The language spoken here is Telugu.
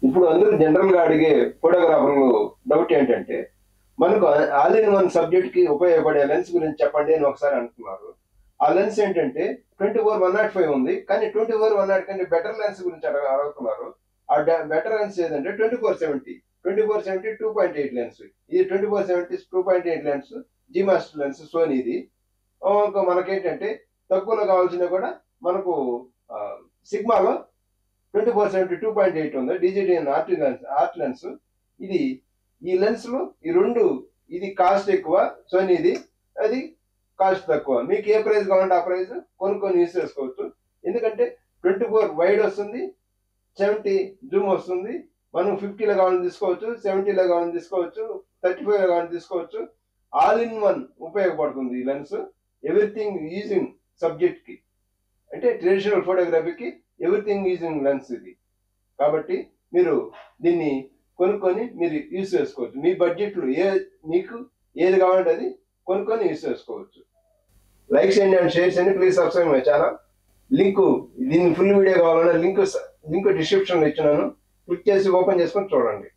ఇప్పుడు అందరూ జనరల్ గా అడిగే ఫోటోగ్రాఫర్లు డౌట్ ఏంటంటే మనకు ఆల్ ఇన్ వన్ సబ్జెక్ట్ కి ఉపయోగపడే లెన్స్ గురించి చెప్పండి అని ఒకసారి అంటున్నారు. ఆ లెన్స్ ఏంటంటే 24-105 ఉంది, కానీ 24-100 కంటే బెటర్ లెన్స్ గురించి అడుగుతున్నారు. ఆ బెటర్ లెన్స్ ఏదంటే 24-70 2.8 లెన్స్. ఇది 24-70 2.8 లెన్స్, జీ మాస్టర్ లెన్స్ సోనీది. ఇంకా మనకేంటంటే తక్కువలో కావాల్సిన కూడా మనకు సిగ్మాలో 24-70 2.8 ఉంది, డిజిటల్ ఆర్ట్ లెన్స్. ఇది ఈ లెన్స్ లో ఈ రెండు, ఇది కాస్ట్ ఎక్కువ సోనీది, అది కాస్ట్ తక్కువ. మీకు ఏ ప్రైస్ కావాలంటే ఆ ప్రైస్ కొనుక్కొని యూస్ చేసుకోవచ్చు. ఎందుకంటే 24 వైడ్ వస్తుంది, 70 జూమ్ వస్తుంది. మనం 50లో కావాలని తీసుకోవచ్చు, 70లో కావాలని తీసుకోవచ్చు, 35లో కావాలని తీసుకోవచ్చు. ఆల్ ఇన్ వన్ ఉపయోగపడుతుంది ఈ లెన్స్. ఎవ్రీథింగ్ యూజింగ్ సబ్జెక్ట్ కి, అంటే ట్రెడిషనల్ ఫోటోగ్రఫీకి ఎవ్రీథింగ్ యూజింగ్ లెన్స్ ఇది. కాబట్టి మీరు దీన్ని కొనుక్కొని మీరు యూజ్ చేసుకోవచ్చు. మీ బడ్జెట్లో మీకు ఏది కావాలంటే అది కొనుక్కొని యూజ్ చేసుకోవచ్చు. లైక్ చేయండి అండ్ షేర్ చేయండి. Please subscribe my channel. దీని ఫుల్ వీడియో కావాలన్నా లింక్ డిస్క్రిప్షన్లో ఇచ్చినాను. క్లిక్ చేసి ఓపెన్ చేసుకొని చూడండి.